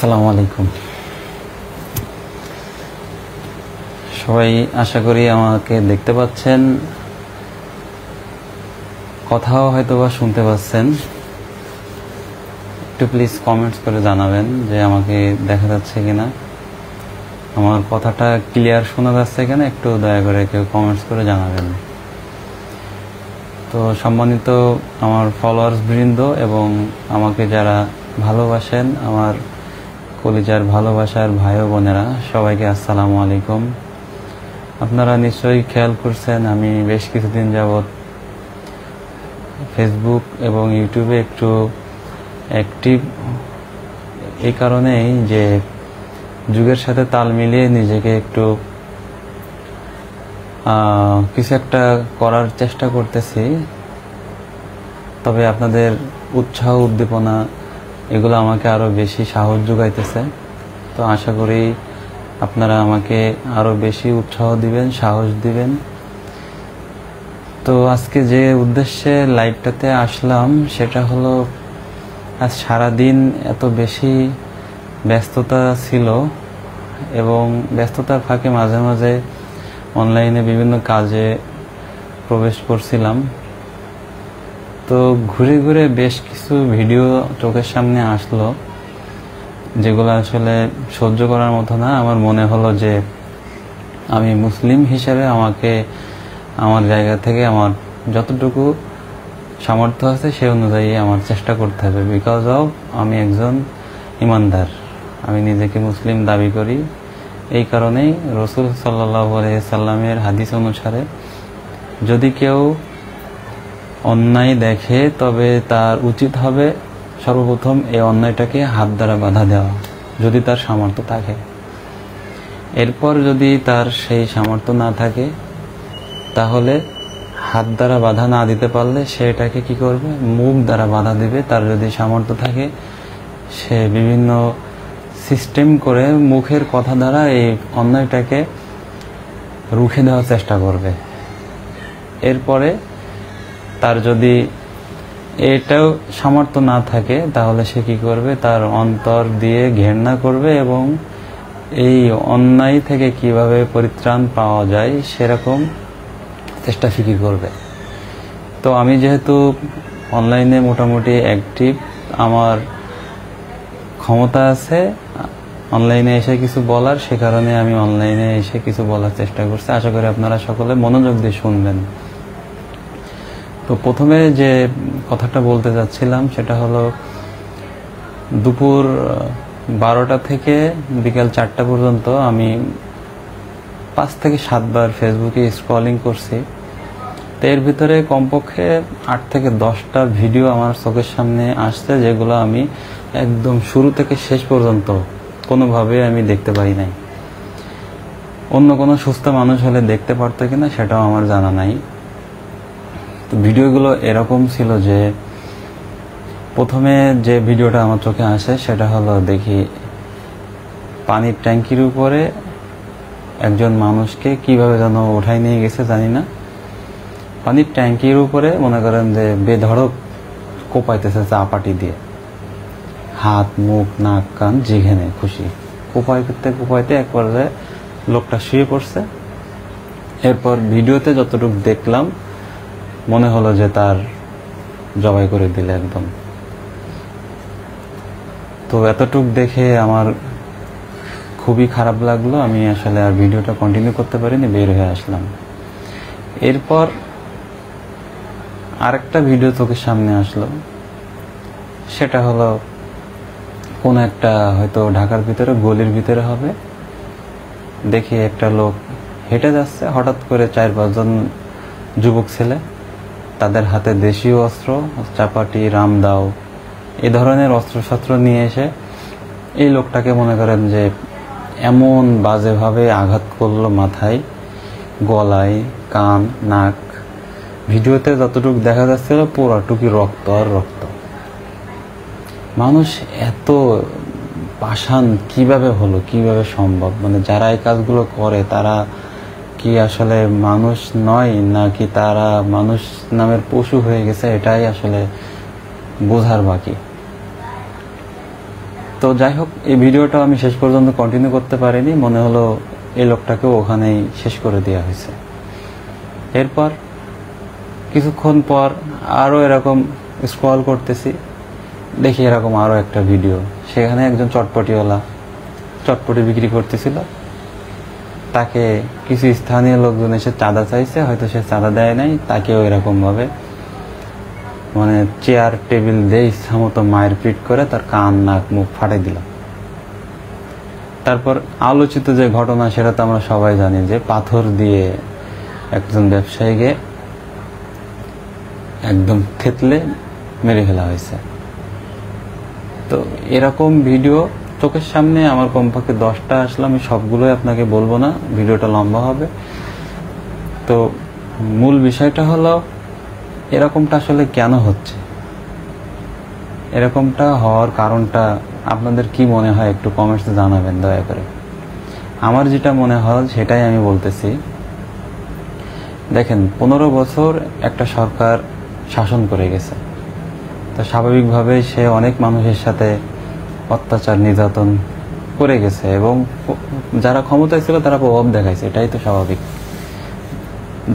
আসসালামু আলাইকুম। সবাই আশা করি আমাকে দেখতে পাচ্ছেন, কথাও হয়তো বা শুনতে পাচ্ছেন। একটু প্লিজ কমেন্টস করে জানাবেন যে আমাকে দেখা যাচ্ছে কিনা, আমার কথাটা ক্লিয়ার শোনা যাচ্ছে কিনা। একটু দয়া করে কেউ কমেন্টস করে জানাবেন। তো সম্মানিত আমার ফলোয়ার্স বৃন্দ এবং আমাকে যারা ভালোবাসেন, আমার কলিজার ভালোবাসার ভাই ও বোনেরা, সবাইকে আসসালামু আলাইকুম। আপনারা নিশ্চয়ই খেয়াল করছেন আমি বেশ কিছুদিন যাবৎ ফেসবুক এবং ইউটিউবে একটু অ্যাক্টিভ, এই কারণেই যে যুগের সাথে তাল মিলিয়ে নিজেকে একটু কিছু একটা করার চেষ্টা করতেছি। তবে আপনাদের উৎসাহ উদ্দীপনা এগুলো আমাকে আরো বেশি সাহস যোগাইতেছে। তো আশা করি আপনারা আমাকে আরো বেশি উৎসাহ দিবেন, সাহস দিবেন। তো আজকে যে উদ্দেশ্যে লাইভটাতে আসলাম সেটা হলো, আজ সারাদিন এত বেশি ব্যস্ততা ছিল এবং ব্যস্ততার ফাঁকে মাঝে মাঝে অনলাইনে বিভিন্ন কাজে প্রবেশ করছিলাম। তো ঘুরে ঘুরে বেশ কিছু ভিডিও চোখের সামনে আসলো যেগুলো আসলে সহ্য করার মতো না। আমার মনে হলো যে আমি মুসলিম হিসেবে আমাকে আমার জায়গা থেকে আমার যতটুকু সামর্থ্য আছে সে অনুযায়ী আমার চেষ্টা করতে হবে। বিকজ অফ আমি একজন ইমানদার, আমি নিজেকে মুসলিম দাবি করি। এই কারণেই রসুল সাল্লাল্লাহু আলাইহি সাল্লামের হাদিস অনুসারে যদি কেউ অন্যায় দেখে তবে তার উচিত হবে সর্বপ্রথম এই অন্যায়টাকে হাত দ্বারা বাধা দেওয়া, যদি তার সামর্থ্য থাকে। এরপর যদি তার সেই সামর্থ্য না থাকে তাহলে হাত দ্বারা বাধা না দিতে পারলে সেটাকে কি করবে, মুখ দ্বারা বাধা দিবে। তার যদি সামর্থ্য থাকে সে বিভিন্ন সিস্টেম করে মুখের কথা দ্বারা এই অন্যায়টাকে রুখে দেওয়ার চেষ্টা করবে। এরপরে তার যদি এটাও সামর্থ্য না থাকে তাহলে সে কি করবে, তার অন্তর দিয়ে ঘেন্না করবে এবং এই অন্যায় থেকে কিভাবে পরিত্রাণ পাওয়া যায় সেরকম চেষ্টা ফিকির করবে। তো আমি যেহেতু অনলাইনে মোটামুটি অ্যাক্টিভ, আমার ক্ষমতা আছে অনলাইনে এসে কিছু বলার, সে কারণে আমি অনলাইনে এসে কিছু বলার চেষ্টা করছি। আশা করি আপনারা সকলে মনোযোগ দিয়ে শুনবেন। তো প্রথমে যে কথাটা বলতে যাচ্ছিলাম সেটা হলো, দুপুর 12টা থেকে বিকাল 4টা পর্যন্ত আমি 5 থেকে 7 বার ফেসবুকে স্ক্রলিং করছি। তো এর ভিতরে কমপক্ষে 8 থেকে 10টা ভিডিও আমার চোখের সামনে আসছে যেগুলো আমি একদম শুরু থেকে শেষ পর্যন্ত কোনোভাবে আমি দেখতে পারি নাই। অন্য কোনো সুস্থ মানুষ হলে দেখতে পারতো কিনা সেটাও আমার জানা নাই। তো ভিডিওগুলো এরকম ছিল যে, প্রথমে যে ভিডিওটা আমার চোখে আসে সেটা হলো, দেখি পানির ট্যাঙ্কির উপরে একজন মানুষকে কিভাবে যেন উঠাই নিয়ে গেছে জানি না। পানির ট্যাঙ্কির উপরে মনে করেন যে বেধড়ক কোপাইতেছে চাপাটি দিয়ে, হাত মুখ নাক কান যেখানে খুশি কোপাইতে কোপাইতে এক পর্যায়ে লোকটা শুয়ে পড়ছে। এরপর ভিডিওতে যতটুকু দেখলাম মনে হলো যে তার জবাই করে দিলে একদম। তো এতটুক দেখে আমার খুবই খারাপ লাগলো। আমি আসলে আর ভিডিওটা কন্টিনিউ করতে পারিনি, বের হয়ে আসলাম। এরপর আরেকটা ভিডিও চোখের সামনে আসলো, সেটা হলো কোন একটা হয়তো ঢাকার ভিতরে গলির ভিতরে হবে। দেখি একটা লোক হেঁটে যাচ্ছে, হঠাৎ করে 4-5 জন যুবক ছেলে, তাদের হাতে দেশীয় অস্ত্র, চাপাটি, রামদাও এই ধরনের অস্ত্রশস্ত্র নিয়ে এসে এই লোকটাকে মনে করেন যে এমন বাজেভাবে আঘাত করলো মাথায়, গলায়, কান, নাক। ভিডিওতে যতটুকু দেখা যাচ্ছিল পুরাটুকি রক্ত আর রক্ত। মানুষ এত পাষাণ কিভাবে হলো, কিভাবে সম্ভব? মানে যারা এই কাজগুলো করে তারা কি আসলে মানুষ নয় নাকি তারা মানুষ নামের পশু হয়ে গেছে, এটাই আসলে বোঝার বাকি। তো যাই হোক, এই ভিডিওটা আমি শেষ পর্যন্ত কন্টিনিউ করতে পারিনি, মনে হলো এই লোকটাকেও ওখানেই শেষ করে দেওয়া হয়েছে। এরপর কিছুক্ষণ পর আরও এরকম স্ক্রল করতেছি, দেখি এরকম আরও একটা ভিডিও, সেখানে একজন চটপটিওয়ালা চটপটি বিক্রি করতেছিল, তাকে কিছু স্থানীয় লোকজন এসে চাঁদা চাইছে, হয়তো সে চাঁদা দেয় নাই, তাকেও এরকমভাবে মানে চেয়ার টেবিল দিয়ে ইচ্ছা মতো মায়ের পিট করে তার কান নাক মুখ ফাটাই দিল। তারপর আলোচিত যে ঘটনা সেটা তো আমরা সবাই জানি, যে পাথর দিয়ে একজন ব্যবসায়ীকে একদম থেতলে মেরে ফেলা হয়েছে। তো এরকম ভিডিও চোখের সামনে আমার কমপক্ষে 10টা আসলে, আমি সবগুলোই আপনাকে বলবো না, ভিডিওটা লম্বা হবে। তো মূল বিষয়টা হলো এরকমটা আসলে কেন হচ্ছে, এরকমটা হওয়ার কারণটা আপনাদের কি মনে হয় একটু কমেন্টসে জানাবেন দয়া করে। আমার যেটা মনে হয় সেটাই আমি বলতেছি। দেখেন, 15 বছর একটা সরকার শাসন করে গেছে, তো স্বাভাবিকভাবে সে অনেক মানুষের সাথে অত্যাচার নির্যাতন করে গেছে, এবং যারা ক্ষমতায় ছিল তারা প্রভাব দেখাইছে, এটাই তো স্বাভাবিক।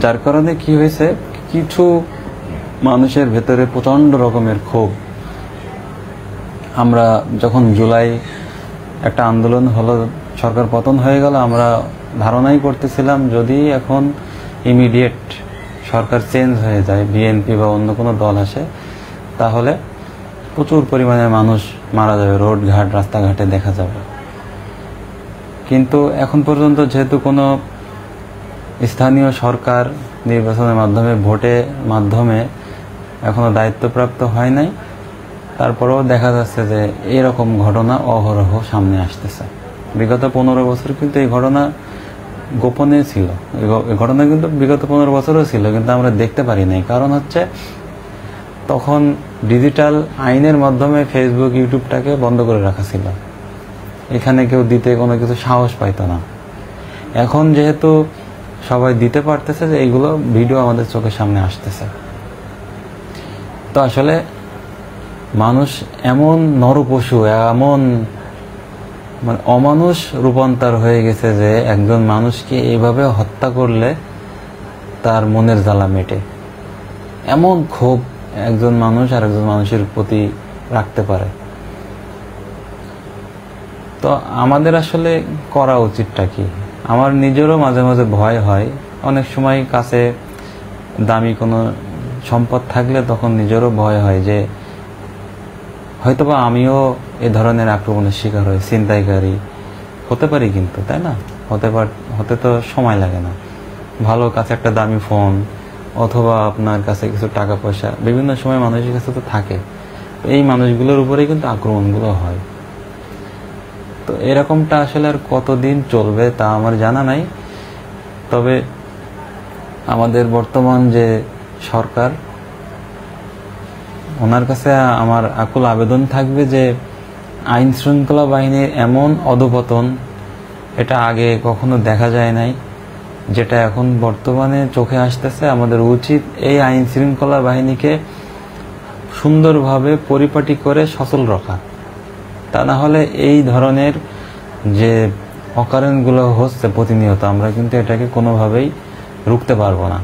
যার কারণে কি হয়েছে, কিছু মানুষের ভেতরে প্রচন্ড রকমের ক্ষোভ। আমরা যখন জুলাই একটা আন্দোলন হলো, সরকার পতন হয়ে গেল, আমরা ধারণাই করতেছিলাম যদি এখন ইমিডিয়েট সরকার চেঞ্জ হয়ে যায়, বিএনপি বা অন্য কোনো দল আসে, তাহলে প্রচুর পরিমাণে মানুষ মারা যাবে, রোড ঘাট রাস্তাঘাটে দেখা যাবে। কিন্তু এখন পর্যন্ত যেহেতু কোনো স্থানীয় সরকার নির্বাচনের মাধ্যমে, ভোটের মাধ্যমে এখনো দায়িত্বপ্রাপ্ত হয় নাই, তারপরেও দেখা যাচ্ছে যে এরকম ঘটনা অহরহ সামনে আসতেছে। বিগত 15 বছর কিন্তু এই ঘটনা গোপনে ছিল, এই ঘটনা কিন্তু বিগত 15 বছরও ছিল, কিন্তু আমরা দেখতে পারি নাই। কারণ হচ্ছে তখন ডিজিটাল আইনের মাধ্যমে ফেসবুক ইউটিউবটাকে বন্ধ করে রাখা ছিল, এখানে কেউ দিতে কোনো কিছু সাহস পাইতো না। এখন যেহেতু সবাই দিতে পারতেছে, যে এইগুলো ভিডিও আমাদের চোখের সামনে আসতেছে, তো আসলে মানুষ এমন নরপশু, এমন মানে অমানুষ রূপান্তর হয়ে গেছে যে একজন মানুষকে এইভাবে হত্যা করলে তার মনের জ্বালা মেটে। এমন ক্ষোভ একজন মানুষ আর একজন মানুষের প্রতি রাখতে পারে। তো আমাদের আসলে করা উচিতটা কি? আমার নিজেরও মাঝে মাঝে ভয় হয়, অনেক সময় কাছে দামি কোনো সম্পদ থাকলে তখন নিজেরও ভয় হয় যে হয়তোবা আমিও এ ধরনের আক্রমণের শিকার হই, ছিনতাইকারী হতে পারি। কিন্তু তাই না, হতে তো সময় লাগে না। ভালো কাছে একটা দামি ফোন অথবা আপনার কাছে কিছু টাকা পয়সা বিভিন্ন সময় মানুষের কাছে তো থাকে, এই মানুষগুলোর উপরেই কিন্তু আক্রমণগুলো হয়। তো এরকমটা আসলে আর কতদিন চলবে তা আমার জানা নাই। তবে আমাদের বর্তমান যে সরকার, ওনার কাছে আমার আকুল আবেদন থাকবে যে আইন শৃঙ্খলা বাহিনীর এমন অধপতন এটা আগে কখনো দেখা যায় নাই, যেটা এখন বর্তমানে চোখে আসতেছে। আমাদের উচিত এই আইন শৃঙ্খলা বাহিনীকে সুন্দরভাবে পরিপাটি করে সচল রাখা, তা না হলে এই ধরনের যে অকারণগুলো হচ্ছে প্রতিনিয়ত, আমরা কিন্তু এটাকে কোনোভাবেই রুখতে পারবো না।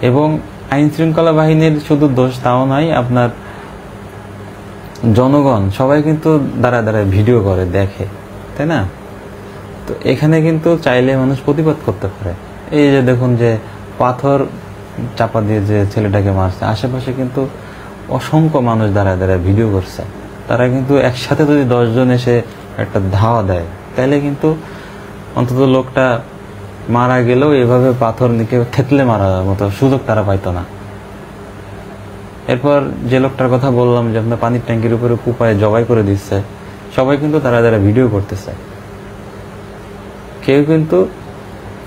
এবং আইন শৃঙ্খলা বাহিনীর শুধু দোষ তাও নয়, আপনার জনগণ সবাই কিন্তু দাঁড়ায় দাঁড়ায় ভিডিও করে দেখে, তাই না? তো এখানে কিন্তু চাইলে মানুষ প্রতিবাদ করতে পারে। এই যে দেখুন, যে পাথর চাপা দিয়ে যে ছেলেটাকে মারছে, আশেপাশে কিন্তু অসংখ্য মানুষ দাঁড়ায় দাঁড়ায় ভিডিও করছে। তারা কিন্তু একসাথে যদি 10 জন এসে একটা ধাওয়া দেয়, তাহলে কিন্তু অন্তত লোকটা মারা গেলেও এভাবে পাথর নিকে থেতলে মারার মতো সুযোগ তারা পাইতো না। এরপর যে লোকটার কথা বললাম যে আপনার পানির ট্যাঙ্কির উপরে কুপায় জবাই করে দিচ্ছে, সবাই কিন্তু তারা ভিডিও করতেছে। কেউ কিন্তু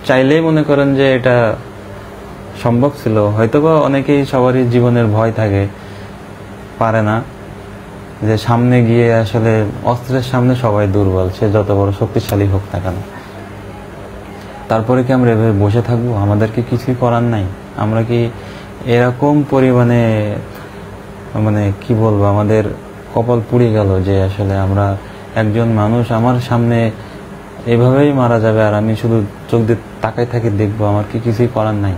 চাইলেই মনে করেন যে এটা সম্ভব ছিল, হয়তোবা অনেকেই, সবারই জীবনের ভয় থাকে, পারে না যে সামনে গিয়ে, আসলে অস্ত্রের সামনে সবাই দুর্বল, সে যত বড় শক্তিশালী হোক না কেন। তারপরে কি আমরা এভাবে বসে থাকবো? আমাদের কি কিছুই করার নাই? আমরা কি এরকম পরিমাণে মানে কি বলবো, আমাদের কপাল পুড়ে গেল যে আসলে আমরা একজন মানুষ আমার সামনে এভাবেই মারা যাবে আর আমি শুধু চোখ দিয়ে তাকাই থাকি, দেখবো, আমার কি কিছুই করার নাই।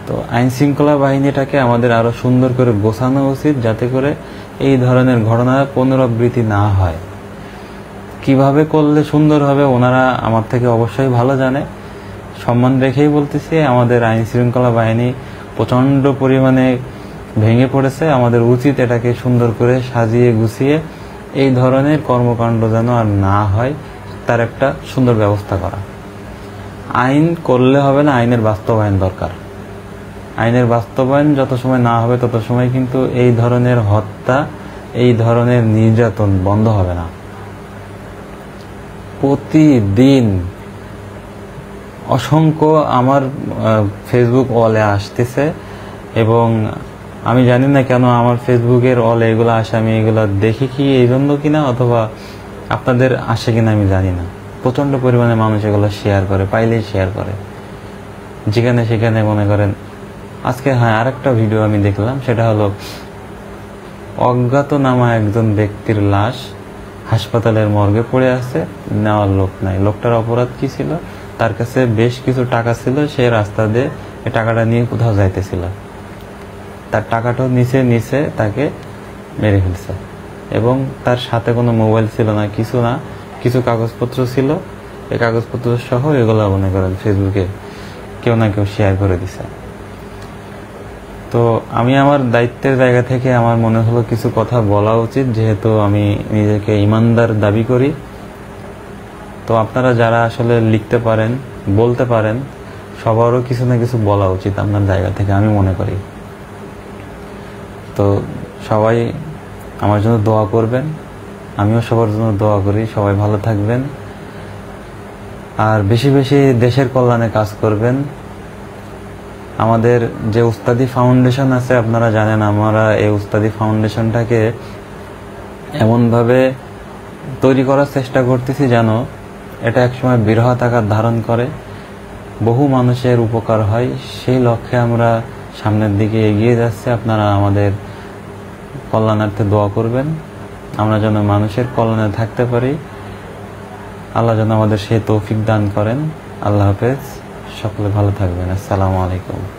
তো আইন শৃঙ্খলা বাহিনীটাকে আমাদের আরো সুন্দর করে গোছানো উচিত, যাতে করে এই ধরনের ঘটনার পুনরাবৃত্তি না হয়। কিভাবে করলে সুন্দর হবে ওনারা আমার থেকে অবশ্যই ভালো জানে। সম্মান রেখেই বলতেছি, আমাদের আইন শৃঙ্খলা বাহিনী প্রচন্ড পরিমাণে ভেঙে পড়েছে। আমাদের উচিত এটাকে সুন্দর করে সাজিয়ে গুছিয়ে এই ধরনের কর্মকাণ্ড যেন আর না হয় তার একটা সুন্দর ব্যবস্থা করা। আইন করলে হবে না, আইনের বাস্তবায়ন দরকার। আইনের বাস্তবায়ন যত সময় না হবে তত সময় কিন্তু এই ধরনের হত্যা, এই ধরনের নির্যাতন বন্ধ হবে না। প্রতিদিন অসংখ্য আমার ফেসবুক ওয়ালে আসতেছে এবং আমি জানি না কেন আমার ফেসবুকের ওয়ালে এগুলো আসে। আমি এগুলো দেখি কি এই জন্য কিনা, অথবা আপনাদের আসে কিনা আমি জানি না। প্রচন্ড পরিমাণে মানুষ এগুলো শেয়ার করে, পাইলেই শেয়ার করে, যেখানে সেখানে মনে করেন। আজকে আরেকটা ভিডিও আমি দেখলাম, সেটা হলো অজ্ঞাতনামা একজন ব্যক্তির লাশ হাসপাতালের মর্গে পড়ে আছে, নেওয়ার লোক নাই। লোকটার অপরাধ কি ছিল? তার কাছে বেশ কিছু টাকা ছিল, সে রাস্তা দিয়ে এই টাকাটা নিয়ে কোথাও যাইতেছিল, তার টাকাটাও নিচে নিচে তাকে মেরে ফেলছে। এবং তার সাথে কোনো মোবাইল ছিল না, কিছু না, কিছু কাগজপত্র ছিল। এই কাগজপত্র সহ এগুলো মনে করেন ফেসবুকে কেউ না কেউ শেয়ার করে দিছে। তো আমি আমার দায়িত্বের জায়গা থেকে আমার মনে হলো কিছু কথা বলা উচিত, যেহেতু আমি নিজেকে ইমানদার দাবি করি। তো আপনারা যারা আসলে লিখতে পারেন, বলতে পারেন, সবারও কিছু না কিছু বলা উচিত আপনার জায়গা থেকে, আমি মনে করি। তো সবাই আমার জন্য দোয়া করবেন, আমিও সবার জন্য দোয়া করি। সবাই ভালো থাকবেন আর বেশি বেশি দেশের কল্যাণে কাজ করবেন। আমাদের যে উস্তাদি ফাউন্ডেশন আছে, আপনারা জানেন আমরা এই উস্তাদি ফাউন্ডেশনটাকে এমনভাবে তৈরি করার চেষ্টা করতেছি যেন এটা একসময় বৃহৎ আকার ধারণ করে, বহু মানুষের উপকার হয়। সেই লক্ষ্যে আমরা সামনের দিকে এগিয়ে যাচ্ছি। আপনারা আমাদের কল্যাণার্থে দোয়া করবেন, আমরা যেন মানুষের কল্যাণে থাকতে পারি। আল্লাহ যেন আমাদের সেই তৌফিক দান করেন। আল্লাহ হাফেজ, সকলে ভালো থাকবেন। আসসালামু আলাইকুম।